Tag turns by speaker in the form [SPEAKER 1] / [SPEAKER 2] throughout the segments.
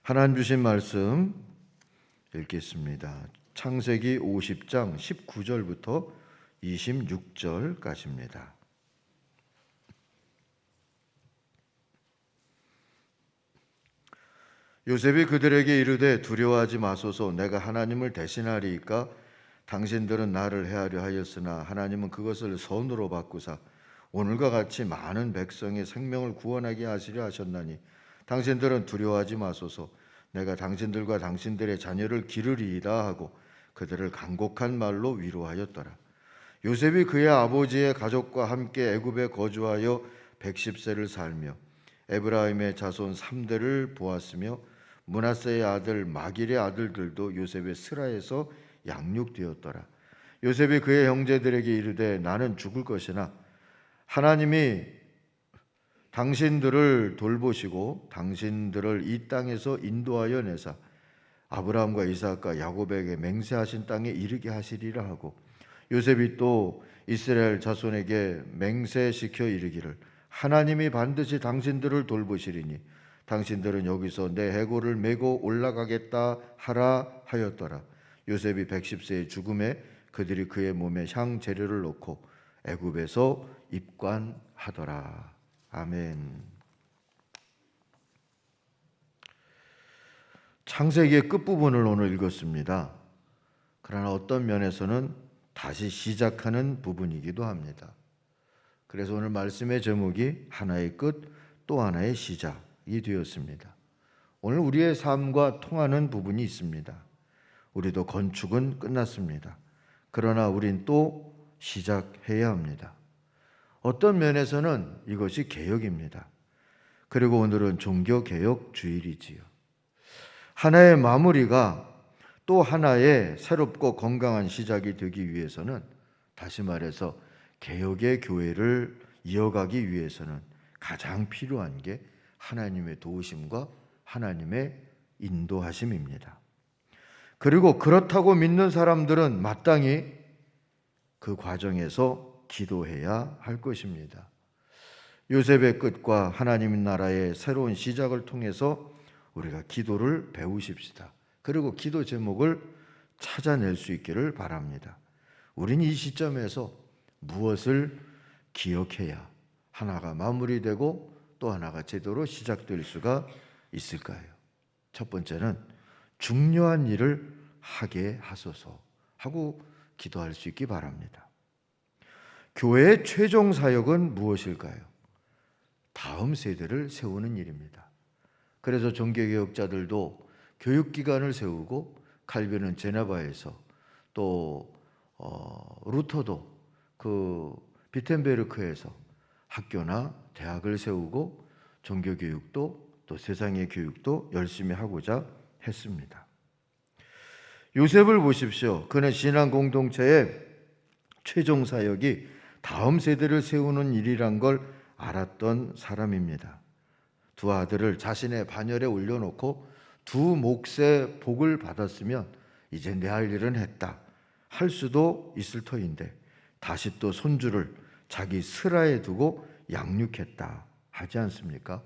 [SPEAKER 1] 하나님 주신 말씀 읽겠습니다. 창세기 50장 19절부터 26절까지입니다. 요셉이 그들에게 이르되 두려워하지 마소서. 내가 하나님을 대신하리이까. 당신들은 나를 해하려 하였으나 하나님은 그것을 선으로 바꾸사 오늘과 같이 많은 백성의 생명을 구원하게 하시려 하셨나니 당신들은 두려워하지 마소서. 내가 당신들과 당신들의 자녀를 기르리이다 하고 그들을 간곡한 말로 위로하였더라. 요셉이 그의 아버지의 가족과 함께 애굽에 거주하여 110세를 살며 에브라임의 자손 3대를 보았으며 므낫세의 아들 마길의 아들들도 요셉의 스라에서 양육되었더라. 요셉이 그의 형제들에게 이르되 나는 죽을 것이나 하나님이 당신들을 돌보시고 당신들을 이 땅에서 인도하여 내사 아브라함과 이삭과 야곱에게 맹세하신 땅에 이르게 하시리라 하고 요셉이 또 이스라엘 자손에게 맹세시켜 이르기를 하나님이 반드시 당신들을 돌보시리니 당신들은 여기서 내 해골을 메고 올라가겠다 하라 하였더라. 요셉이 110세의 죽음에 그들이 그의 몸에 향 재료를 놓고 애굽에서 입관하더라. 아멘. 창세기의 끝부분을 오늘 읽었습니다. 그러나 어떤 면에서는 다시 시작하는 부분이기도 합니다. 그래서 오늘 말씀의 제목이 하나의 끝 또 하나의 시작이 되었습니다. 오늘 우리의 삶과 통하는 부분이 있습니다. 우리도 건축은 끝났습니다. 그러나 우린 또 시작해야 합니다. 어떤 면에서는 이것이 개혁입니다. 그리고 오늘은 종교개혁 주일이지요. 하나의 마무리가 또 하나의 새롭고 건강한 시작이 되기 위해서는, 다시 말해서 개혁의 교회를 이어가기 위해서는 가장 필요한 게 하나님의 도우심과 하나님의 인도하심입니다. 그리고 그렇다고 믿는 사람들은 마땅히 그 과정에서 기도해야 할 것입니다. 요셉의 끝과 하나님 나라의 새로운 시작을 통해서 우리가 기도를 배우십시다. 그리고 기도 제목을 찾아낼 수 있기를 바랍니다. 우리는 이 시점에서 무엇을 기억해야 하나가 마무리되고 또 하나가 제대로 시작될 수가 있을까요? 첫 번째는 중요한 일을 하게 하소서 하고 기도할 수 있기 바랍니다. 교회의 최종 사역은 무엇일까요? 다음 세대를 세우는 일입니다. 그래서 종교개혁자들도 교육기관을 세우고, 칼빈은 제네바에서, 또 루터도 그 비텐베르크에서 학교나 대학을 세우고 종교교육도 또 세상의 교육도 열심히 하고자 했습니다. 요셉을 보십시오. 그는 신앙 공동체의 최종 사역이 다음 세대를 세우는 일이란 걸 알았던 사람입니다. 두 아들을 자신의 반열에 올려놓고 두 몫의 복을 받았으면 이제 내 할 일은 했다 할 수도 있을 터인데 다시 또 손주를 자기 스라에 두고 양육했다 하지 않습니까?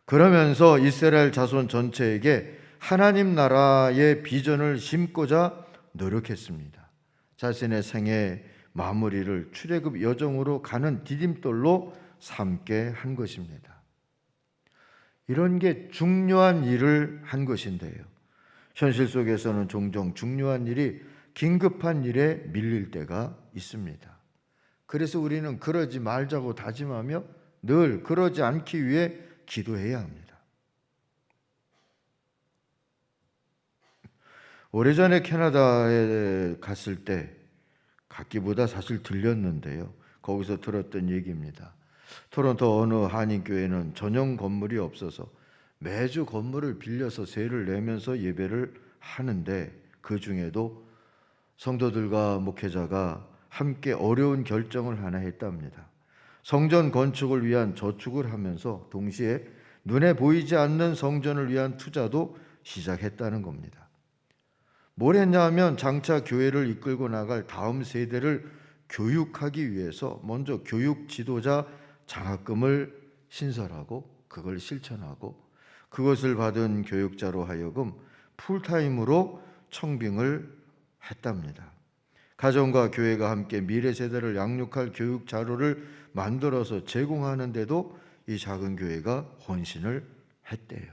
[SPEAKER 1] 그러면서 이스라엘 자손 전체에게 하나님 나라의 비전을 심고자 노력했습니다. 자신의 생애 마무리를 출애굽 여정으로 가는 디딤돌로 삼게 한 것입니다. 이런 게 중요한 일을 한 것인데요. 현실 속에서는 종종 중요한 일이 긴급한 일에 밀릴 때가 있습니다. 그래서 우리는 그러지 말자고 다짐하며 늘 그러지 않기 위해 기도해야 합니다. 오래전에 캐나다에 갔을 때 갔기보다 사실 들렸는데요. 거기서 들었던 얘기입니다. 토론토 어느 한인교회는 전용 건물이 없어서 매주 건물을 빌려서 세를 내면서 예배를 하는데, 그 중에도 성도들과 목회자가 함께 어려운 결정을 하나 했답니다. 성전 건축을 위한 저축을 하면서 동시에 눈에 보이지 않는 성전을 위한 투자도 시작했다는 겁니다. 뭘 했냐 하면 장차 교회를 이끌고 나갈 다음 세대를 교육하기 위해서 먼저 교육 지도자 장학금을 신설하고 그걸 실천하고, 그것을 받은 교육자로 하여금 풀타임으로 청빙을 했답니다. 가정과 교회가 함께 미래 세대를 양육할 교육 자료를 만들어서 제공하는데도 이 작은 교회가 헌신을 했대요.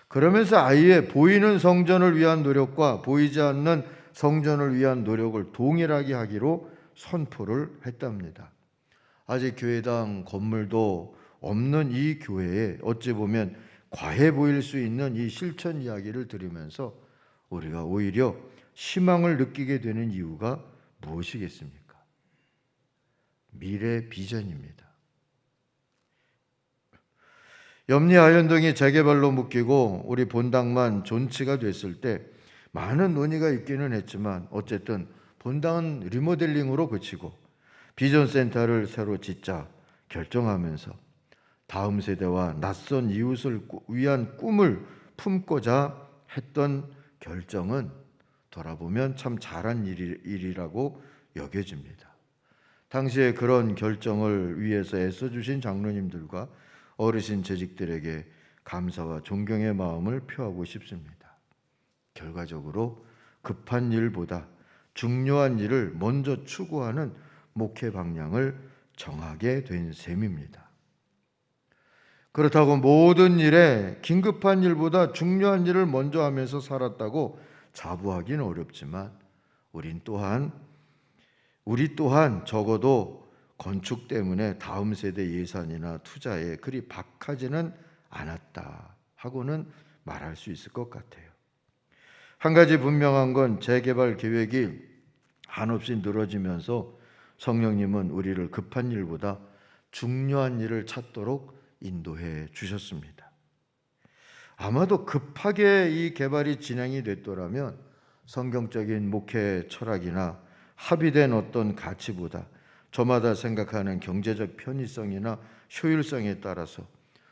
[SPEAKER 1] 그러면서 아예 보이는 성전을 위한 노력과 보이지 않는 성전을 위한 노력을 동일하게 하기로 선포를 했답니다. 아직 교회당 건물도 없는 이 교회에 어찌 보면 과해 보일 수 있는 이 실천 이야기를 들으면서 우리가 오히려 희망을 느끼게 되는 이유가 무엇이겠습니까? 미래 비전입니다. 염리 아현동이 재개발로 묶이고 우리 본당만 존치가 됐을 때 많은 논의가 있기는 했지만 어쨌든 본당은 리모델링으로 그치고 비전센터를 새로 짓자 결정하면서 다음 세대와 낯선 이웃을 위한 꿈을 품고자 했던 결정은 돌아보면 참 잘한 일이라고 여겨집니다. 당시에 그런 결정을 위해서 애써주신 장로님들과 어르신 재직들에게 감사와 존경의 마음을 표하고 싶습니다. 결과적으로 급한 일보다 중요한 일을 먼저 추구하는 목회 방향을 정하게 된 셈입니다. 그렇다고 모든 일에 긴급한 일보다 중요한 일을 먼저 하면서 살았다고 자부하기는 어렵지만 우리 또한 적어도 건축 때문에 다음 세대 예산이나 투자에 그리 박하지는 않았다 하고는 말할 수 있을 것 같아요. 한 가지 분명한 건 재개발 계획이 한없이 늘어지면서 성령님은 우리를 급한 일보다 중요한 일을 찾도록 인도해 주셨습니다. 아마도 급하게 이 개발이 진행이 됐더라면 성경적인 목회 철학이나 합의된 어떤 가치보다 저마다 생각하는 경제적 편의성이나 효율성에 따라서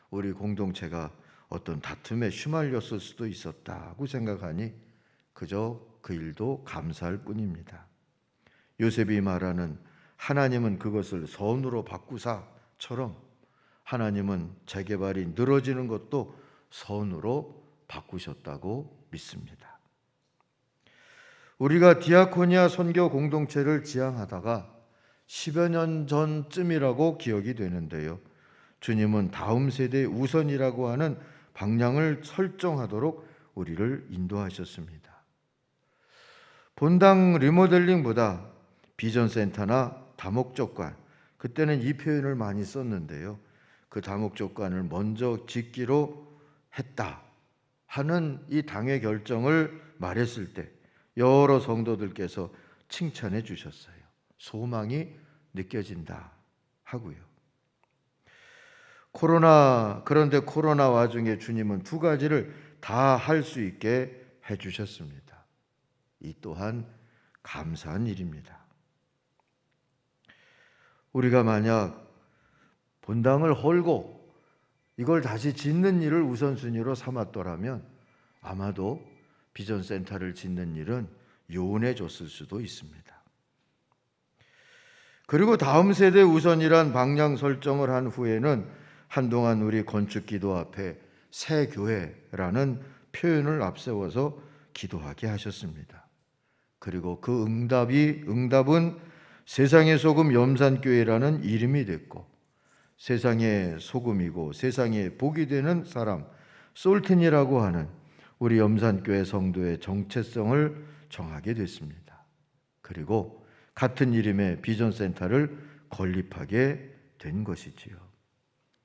[SPEAKER 1] 우리 공동체가 어떤 다툼에 휘말렸을 수도 있었다고 생각하니 그저 그 일도 감사할 뿐입니다. 요셉이 말하는 하나님은 그것을 선으로 바꾸사처럼 하나님은 재개발이 늘어지는 것도 선으로 바꾸셨다고 믿습니다. 우리가 디아코니아 선교 공동체를 지향하다가 10여 년 전쯤이라고 기억이 되는데요. 주님은 다음 세대의 우선이라고 하는 방향을 설정하도록 우리를 인도하셨습니다. 본당 리모델링보다 비전센터나 다목적관, 그때는 이 표현을 많이 썼는데요. 그 다목적관을 먼저 짓기로 했다 하는 이 당의 결정을 말했을 때 여러 성도들께서 칭찬해 주셨어요. 소망이 느껴진다 하고요. 그런데 코로나 와중에 주님은 두 가지를 다 할 수 있게 해주셨습니다. 이 또한 감사한 일입니다. 우리가 만약 본당을 헐고 이걸 다시 짓는 일을 우선순위로 삼았더라면 아마도 비전센터를 짓는 일은 요원해졌을 수도 있습니다. 그리고 다음 세대 우선이란 방향 설정을 한 후에는 한동안 우리 건축기도 앞에 새 교회라는 표현을 앞세워서 기도하게 하셨습니다. 그리고 그 응답은 세상의 소금 염산교회라는 이름이 됐고 세상의 소금이고 세상의 복이 되는 사람 솔튼이라고 하는 우리 염산교회 성도의 정체성을 정하게 됐습니다. 그리고 같은 이름의 비전센터를 건립하게 된 것이지요.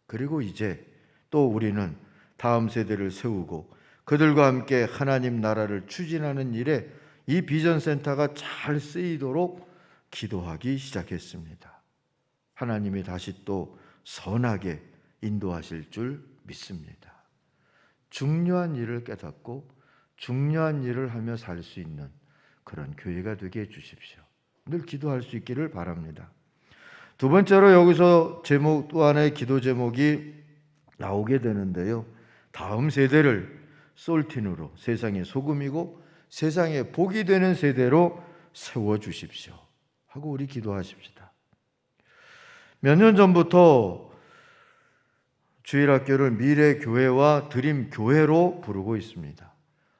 [SPEAKER 1] 그리고 이제 또 우리는 다음 세대를 세우고 그들과 함께 하나님 나라를 추진하는 일에 이 비전센터가 잘 쓰이도록 기도하기 시작했습니다. 하나님이 다시 또 선하게 인도하실 줄 믿습니다. 중요한 일을 깨닫고 중요한 일을 하며 살 수 있는 그런 교회가 되게 해주십시오. 늘 기도할 수 있기를 바랍니다. 두 번째로 여기서 또 하나의 기도 제목이 나오게 되는데요. 다음 세대를 솔틴으로 세상의 소금이고 세상의 복이 되는 세대로 세워주십시오 하고 우리 기도하십시다. 몇 년 전부터 주일학교를 미래교회와 드림교회로 부르고 있습니다.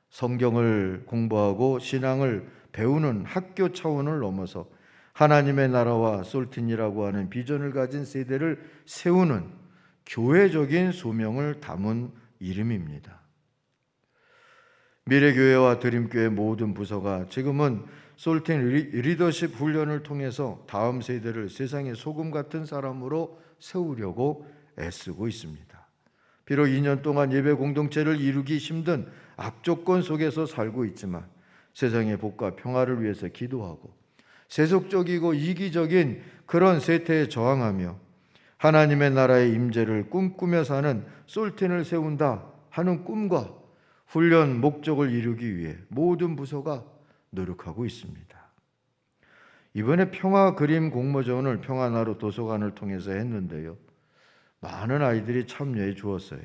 [SPEAKER 1] 성경을 공부하고 신앙을 배우는 학교 차원을 넘어서 하나님의 나라와 솔틴이라고 하는 비전을 가진 세대를 세우는 교회적인 소명을 담은 이름입니다. 미래교회와 드림교회 모든 부서가 지금은 솔틴 리더십 훈련을 통해서 다음 세대를 세상의 소금 같은 사람으로 세우려고 애쓰고 있습니다. 비록 2년 동안 예배 공동체를 이루기 힘든 악조건 속에서 살고 있지만 세상의 복과 평화를 위해서 기도하고 세속적이고 이기적인 그런 세태에 저항하며 하나님의 나라의 임재를 꿈꾸며 사는 솔틴을 세운다 하는 꿈과 훈련 목적을 이루기 위해 모든 부서가 노력하고 있습니다. 이번에 평화 그림 공모전을 평화나루 도서관을 통해서 했는데요. 많은 아이들이 참여해 주었어요.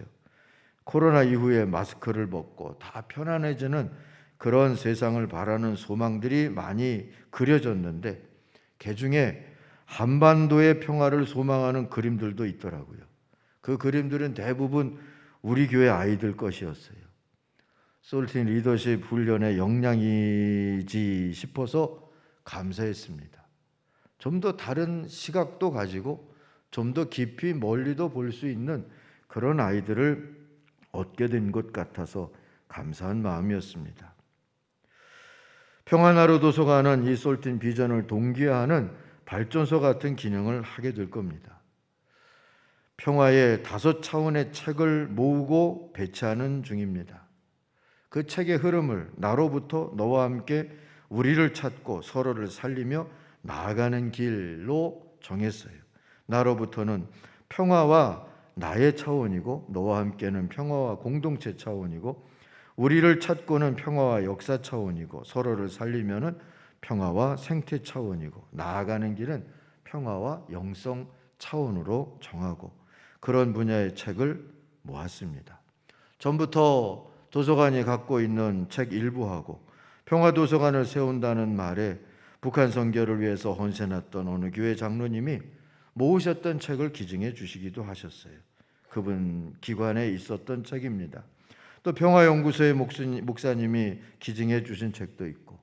[SPEAKER 1] 코로나 이후에 마스크를 벗고 다 편안해지는 그런 세상을 바라는 소망들이 많이 그려졌는데 그중에 한반도의 평화를 소망하는 그림들도 있더라고요. 그 그림들은 대부분 우리 교회 아이들 것이었어요. 솔틴 리더십 훈련의 역량이지 싶어서 감사했습니다. 좀 더 다른 시각도 가지고 좀 더 깊이 멀리도 볼 수 있는 그런 아이들을 얻게 된 것 같아서 감사한 마음이었습니다. 평화나루 도서관은 이 솔틴 비전을 동기화하는 발전소 같은 기능을 하게 될 겁니다. 평화의 5차원의 책을 모으고 배치하는 중입니다. 그 책의 흐름을 나로부터 너와 함께 우리를 찾고 서로를 살리며 나아가는 길로 정했어요. 나로부터는 평화와 나의 차원이고 너와 함께는 평화와 공동체 차원이고 우리를 찾고는 평화와 역사 차원이고 서로를 살리면은 평화와 생태 차원이고 나아가는 길은 평화와 영성 차원으로 정하고 그런 분야의 책을 모았습니다. 전부터 도서관이 갖고 있는 책 일부하고 평화도서관을 세운다는 말에 북한 선교를 위해서 헌신했던 어느 교회 장로님이 모으셨던 책을 기증해 주시기도 하셨어요. 그분 기관에 있었던 책입니다. 또 평화연구소의 목사님이 기증해 주신 책도 있고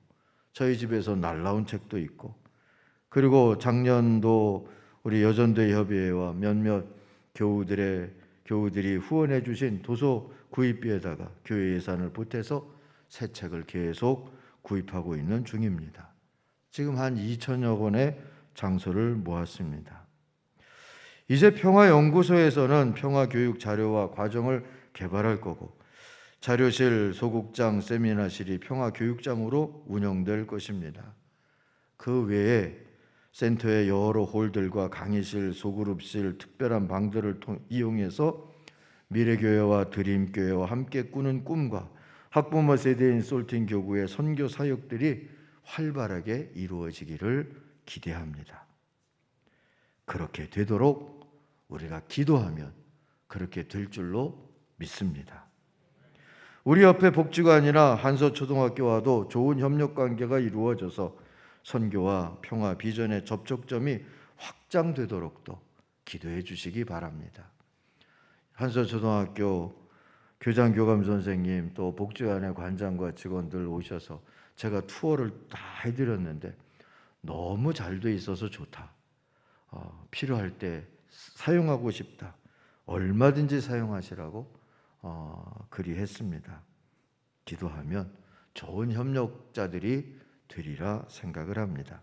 [SPEAKER 1] 저희 집에서 날라온 책도 있고 그리고 작년도 우리 여전대 협의회와 몇몇 교우들이 후원해 주신 도서 구입비에다가 교회 예산을 보태서 새 책을 계속 구입하고 있는 중입니다. 지금 한 2천여 권의 장소를 모았습니다. 이제 평화연구소에서는 평화교육 자료와 과정을 개발할 거고 자료실, 소국장, 세미나실이 평화교육장으로 운영될 것입니다. 그 외에 센터의 여러 홀들과 강의실, 소그룹실, 특별한 방들을 이용해서 미래교회와 드림교회와 함께 꾸는 꿈과 학부모 세대인 솔틴 교구의 선교 사역들이 활발하게 이루어지기를 기대합니다. 그렇게 되도록 우리가 기도하면 그렇게 될 줄로 믿습니다. 우리 옆에 복지관이나 한서초등학교와도 좋은 협력 관계가 이루어져서 선교와 평화 비전의 접촉점이 확장되도록도 기도해 주시기 바랍니다. 한서초등학교 교장 교감 선생님 또 복지관의 관장과 직원들 오셔서 제가 투어를 다 해드렸는데 너무 잘 돼 있어서 좋다. 필요할 때 사용하고 싶다. 얼마든지 사용하시라고 그리했습니다. 기도하면 좋은 협력자들이 되리라 생각을 합니다.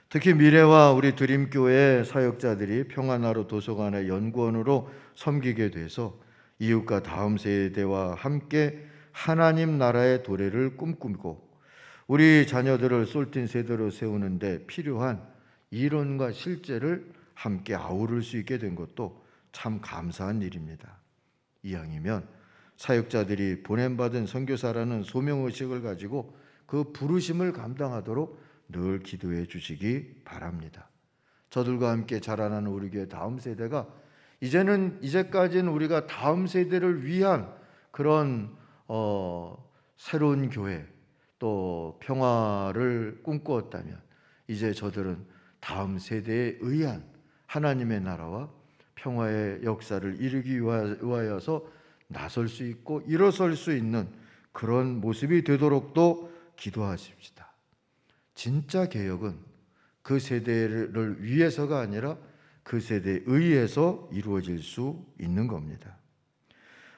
[SPEAKER 1] 특히 미래와 우리 드림교회 사역자들이 평화나루 도서관의 연구원으로 섬기게 돼서 이웃과 다음 세대와 함께 하나님 나라의 도래를 꿈꾸고 우리 자녀들을 솔틴 세대로 세우는데 필요한 이론과 실제를 함께 아우를 수 있게 된 것도 참 감사한 일입니다. 이왕이면 사역자들이 보냄받은 선교사라는 소명의식을 가지고 그 부르심을 감당하도록 늘 기도해 주시기 바랍니다. 저들과 함께 자라나는 우리 교회 다음 세대가 이제까지는 우리가 다음 세대를 위한 그런 새로운 교회 또 평화를 꿈꾸었다면 이제 저들은 다음 세대에 의한 하나님의 나라와 평화의 역사를 이루기 위하여서 나설 수 있고 일어설 수 있는 그런 모습이 되도록 또 기도하십시다. 진짜 개혁은 그 세대를 위해서가 아니라 그 세대에 의해서 이루어질 수 있는 겁니다.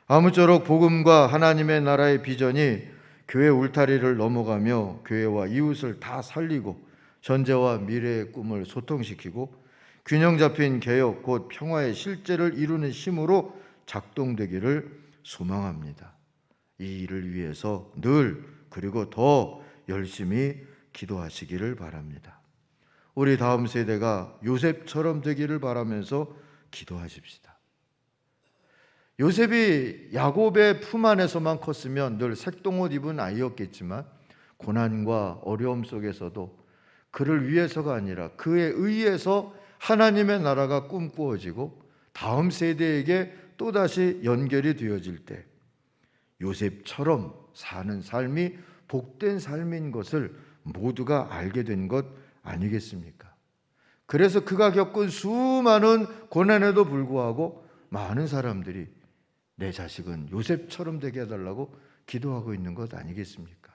[SPEAKER 1] 아무쪼록 복음과 하나님의 나라의 비전이 교회 울타리를 넘어가며 교회와 이웃을 다 살리고 현재와 미래의 꿈을 소통시키고 균형 잡힌 개혁 곧 평화의 실제를 이루는 힘으로 작동되기를 소망합니다. 이 일을 위해서 늘 그리고 더 열심히 기도하시기를 바랍니다. 우리 다음 세대가 요셉처럼 되기를 바라면서 기도하십시다. 요셉이 야곱의 품 안에서만 컸으면 늘 색동옷 입은 아이였겠지만 고난과 어려움 속에서도 그를 위해서가 아니라 그에 의해서 하나님의 나라가 꿈꾸어지고 다음 세대에게 또다시 연결이 되어질 때 요셉처럼 사는 삶이 복된 삶인 것을 모두가 알게 된 것 아니겠습니까? 그래서 그가 겪은 수많은 고난에도 불구하고 많은 사람들이 내 자식은 요셉처럼 되게 해달라고 기도하고 있는 것 아니겠습니까?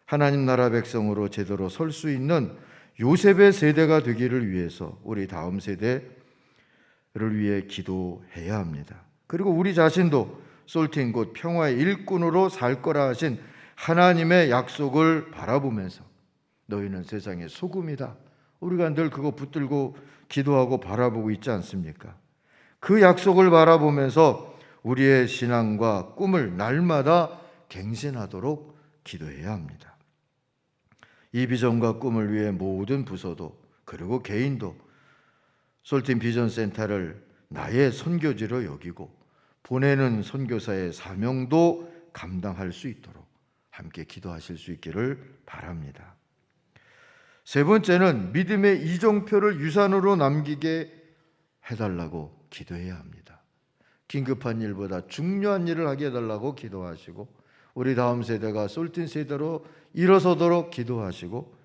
[SPEAKER 1] 하나님 나라 백성으로 제대로 설 수 있는 요셉의 세대가 되기를 위해서 우리 다음 세대를 위해 기도해야 합니다. 그리고 우리 자신도 솔틴 곧 평화의 일꾼으로 살 거라 하신 하나님의 약속을 바라보면서 너희는 세상의 소금이다. 우리가 늘 그거 붙들고 기도하고 바라보고 있지 않습니까? 그 약속을 바라보면서 우리의 신앙과 꿈을 날마다 갱신하도록 기도해야 합니다. 이 비전과 꿈을 위해 모든 부서도 그리고 개인도 솔틴 비전 센터를 나의 선교지로 여기고 보내는 선교사의 사명도 감당할 수 있도록 함께 기도하실 수 있기를 바랍니다. 세 번째는 믿음의 이정표를 유산으로 남기게 해달라고 기도해야 합니다. 긴급한 일보다 중요한 일을 하게 해달라고 기도하시고 우리 다음 세대가 솔틴 세대로 일어서도록 기도하시고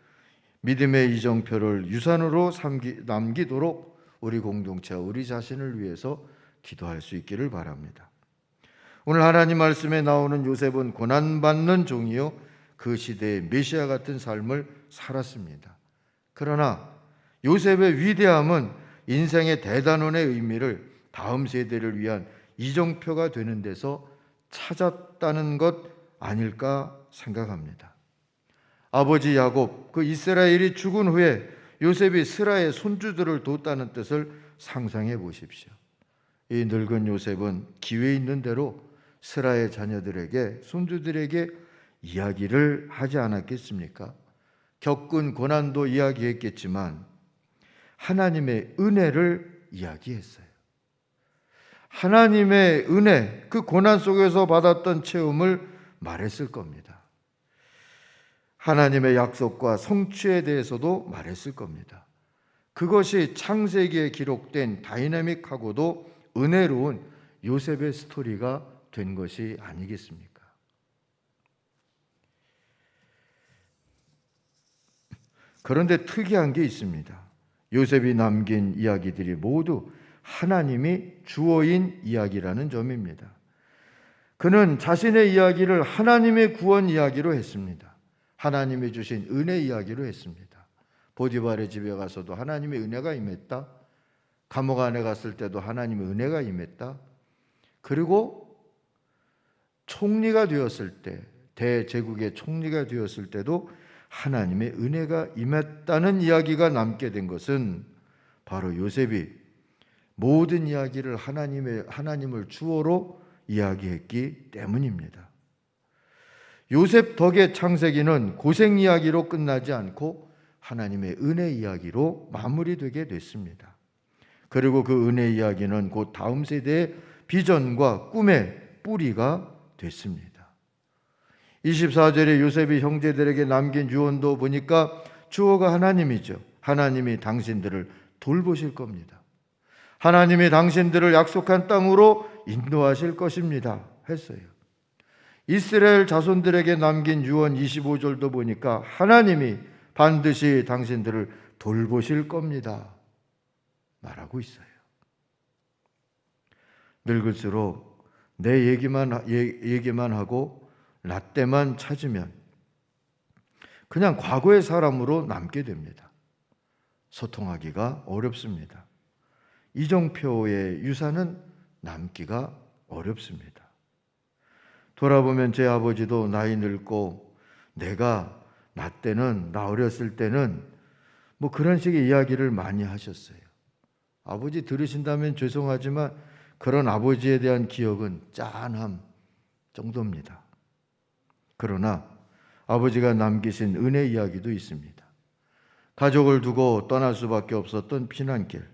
[SPEAKER 1] 믿음의 이정표를 유산으로 남기도록 우리 공동체와 우리 자신을 위해서 기도할 수 있기를 바랍니다. 오늘 하나님 말씀에 나오는 요셉은 고난받는 종이요 그 시대의 메시아 같은 삶을 살았습니다. 그러나 요셉의 위대함은 인생의 대단원의 의미를 다음 세대를 위한 이정표가 되는 데서 찾았다는 것 아닐까 생각합니다. 아버지 야곱, 그 이스라엘이 죽은 후에 요셉이 스라의 손주들을 뒀다는 뜻을 상상해 보십시오. 이 늙은 요셉은 기회 있는 대로 스라의 자녀들에게, 손주들에게 이야기를 하지 않았겠습니까? 겪은 고난도 이야기했겠지만 하나님의 은혜를 이야기했어요. 하나님의 은혜, 그 고난 속에서 받았던 체험을 말했을 겁니다. 하나님의 약속과 성취에 대해서도 말했을 겁니다. 그것이 창세기에 기록된 다이나믹하고도 은혜로운 요셉의 스토리가 된 것이 아니겠습니까? 그런데 특이한 게 있습니다. 요셉이 남긴 이야기들이 모두 하나님이 주어인 이야기라는 점입니다. 그는 자신의 이야기를 하나님의 구원 이야기로 했습니다. 하나님이 주신 은혜 이야기로 했습니다. 보디발의 집에 가서도 하나님의 은혜가 임했다. 감옥 안에 갔을 때도 하나님의 은혜가 임했다. 그리고 총리가 되었을 때, 대제국의 총리가 되었을 때도 하나님의 은혜가 임했다는 이야기가 남게 된 것은 바로 요셉이 모든 이야기를 하나님을 주어로 이야기했기 때문입니다. 요셉 덕의 창세기는 고생 이야기로 끝나지 않고 하나님의 은혜 이야기로 마무리되게 됐습니다. 그리고 그 은혜 이야기는 곧 다음 세대의 비전과 꿈의 뿌리가 됐습니다. 24절에 요셉이 형제들에게 남긴 유언도 보니까 주어가 하나님이죠. 하나님이 당신들을 돌보실 겁니다. 하나님이 당신들을 약속한 땅으로 인도하실 것입니다 했어요. 이스라엘 자손들에게 남긴 유언 25절도 보니까 하나님이 반드시 당신들을 돌보실 겁니다 말하고 있어요. 늙을수록 내 얘기만 하고 나 때만 찾으면 그냥 과거의 사람으로 남게 됩니다. 소통하기가 어렵습니다. 이정표의 유산은 남기가 어렵습니다. 돌아보면 제 아버지도 나이 늙고 나 어렸을 때는 뭐 그런 식의 이야기를 많이 하셨어요. 아버지 들으신다면 죄송하지만 그런 아버지에 대한 기억은 짠함 정도입니다. 그러나 아버지가 남기신 은혜 이야기도 있습니다. 가족을 두고 떠날 수밖에 없었던 피난길,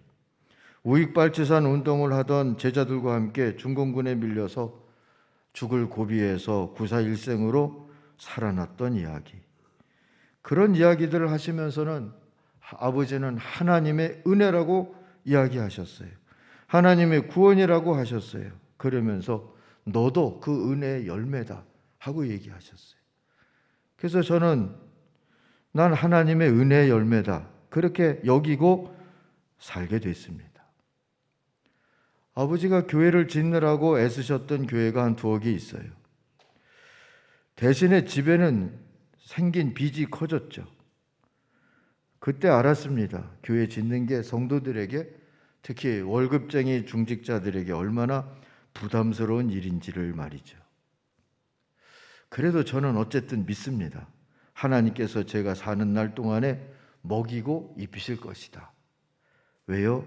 [SPEAKER 1] 우익발치산 운동을 하던 제자들과 함께 중공군에 밀려서 죽을 고비에서 구사일생으로 살아났던 이야기, 그런 이야기들을 하시면서는 아버지는 하나님의 은혜라고 이야기하셨어요. 하나님의 구원이라고 하셨어요. 그러면서 너도 그 은혜의 열매다 하고 얘기하셨어요. 그래서 저는 난 하나님의 은혜의 열매다 그렇게 여기고 살게 됐습니다. 아버지가 교회를 짓느라고 애쓰셨던 교회가 한 2개 있어요. 대신에 집에는 생긴 빚이 커졌죠. 그때 알았습니다. 교회 짓는 게 성도들에게, 특히 월급쟁이 중직자들에게 얼마나 부담스러운 일인지를 말이죠. 그래도 저는 어쨌든 믿습니다. 하나님께서 제가 사는 날 동안에 먹이고 입히실 것이다. 왜요?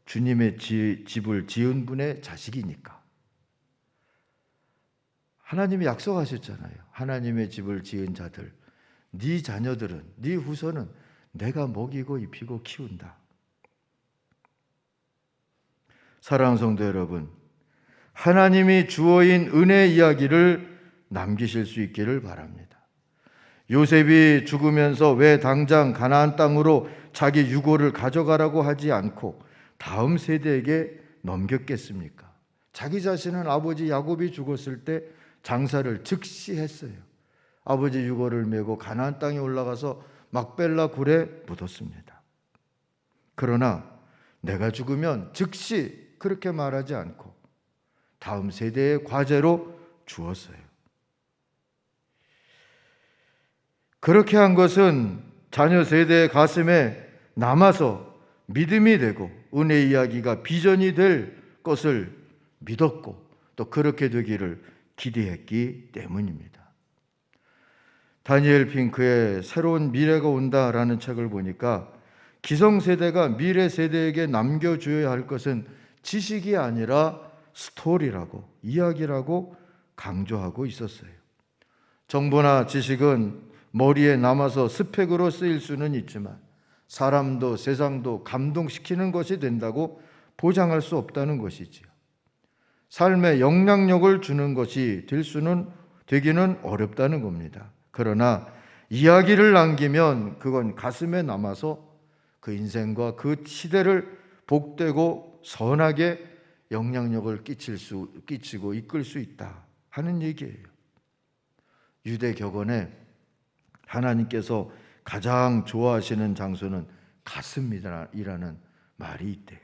[SPEAKER 1] 주님의 집을 지은 분의 자식이니까. 하나님이 약속하셨잖아요. 하나님의 집을 지은 자들, 네 자녀들은, 네 후손은 내가 먹이고 입히고 키운다. 사랑하는 성도 여러분, 하나님이 주어인 은혜 이야기를 남기실 수 있기를 바랍니다. 요셉이 죽으면서 왜 당장 가나안 땅으로 자기 유고를 가져가라고 하지 않고 다음 세대에게 넘겼겠습니까? 자기 자신은 아버지 야곱이 죽었을 때 장사를 즉시 했어요. 아버지 유고를 메고 가나안 땅에 올라가서 막벨라 굴에 묻었습니다. 그러나 내가 죽으면 즉시 그렇게 말하지 않고 다음 세대의 과제로 주었어요. 그렇게 한 것은 자녀 세대의 가슴에 남아서 믿음이 되고 은혜 이야기가 비전이 될 것을 믿었고 또 그렇게 되기를 기대했기 때문입니다. 다니엘 핑크의 새로운 미래가 온다라는 책을 보니까 기성세대가 미래 세대에게 남겨줘야 할 것은 지식이 아니라 스토리라고, 이야기라고 강조하고 있었어요. 정보나 지식은 머리에 남아서 스펙으로 쓰일 수는 있지만 사람도 세상도 감동시키는 것이 된다고 보장할 수 없다는 것이지요. 삶에 영향력을 주는 것이 되기는 어렵다는 겁니다. 그러나 이야기를 남기면 그건 가슴에 남아서 그 인생과 그 시대를 복되고 선하게 영향력을 끼치고 이끌 수 있다 하는 얘기예요. 유대 격언에 하나님께서 가장 좋아하시는 장소는 가슴이라는 말이 있대요.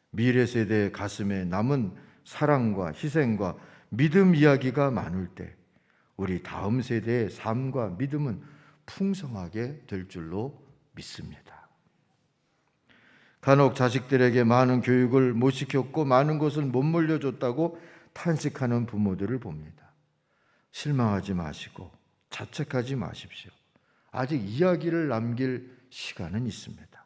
[SPEAKER 1] 미래 세대의 가슴에 남은 사랑과 희생과 믿음 이야기가 많을 때 우리 다음 세대의 삶과 믿음은 풍성하게 될 줄로 믿습니다. 간혹 자식들에게 많은 교육을 못 시켰고 많은 것을 못 물려줬다고 탄식하는 부모들을 봅니다. 실망하지 마시고 자책하지 마십시오. 아직 이야기를 남길 시간은 있습니다.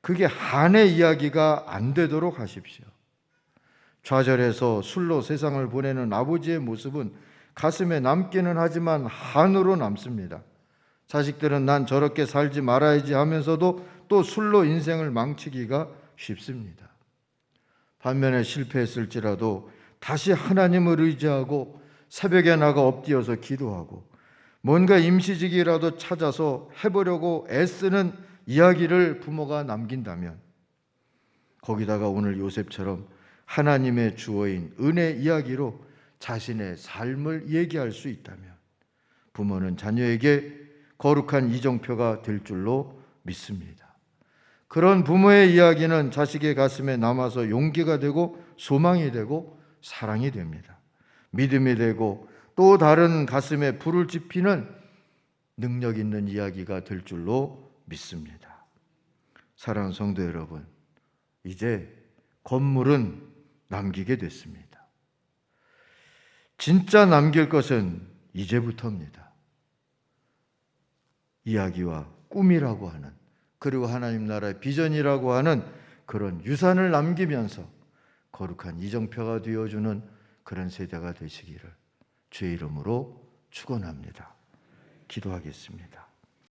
[SPEAKER 1] 그게 한의 이야기가 안 되도록 하십시오. 좌절해서 술로 세상을 보내는 아버지의 모습은 가슴에 남기는 하지만 한으로 남습니다. 자식들은 난 저렇게 살지 말아야지 하면서도 또 술로 인생을 망치기가 쉽습니다. 반면에 실패했을지라도 다시 하나님을 의지하고 새벽에 나가 엎드려서 기도하고 뭔가 임시직이라도 찾아서 해보려고 애쓰는 이야기를 부모가 남긴다면, 거기다가 오늘 요셉처럼 하나님의 주어인 은혜 이야기로 자신의 삶을 얘기할 수 있다면 부모는 자녀에게 거룩한 이정표가 될 줄로 믿습니다. 그런 부모의 이야기는 자식의 가슴에 남아서 용기가 되고 소망이 되고 사랑이 됩니다. 믿음이 되고 또 다른 가슴에 불을 지피는 능력 있는 이야기가 될 줄로 믿습니다. 사랑하는 성도 여러분, 이제 건물은 남기게 됐습니다. 진짜 남길 것은 이제부터입니다. 이야기와 꿈이라고 하는, 그리고 하나님 나라의 비전이라고 하는 그런 유산을 남기면서 거룩한 이정표가 되어주는 그런 세대가 되시기를 주의 이름으로 축원합니다. 기도하겠습니다.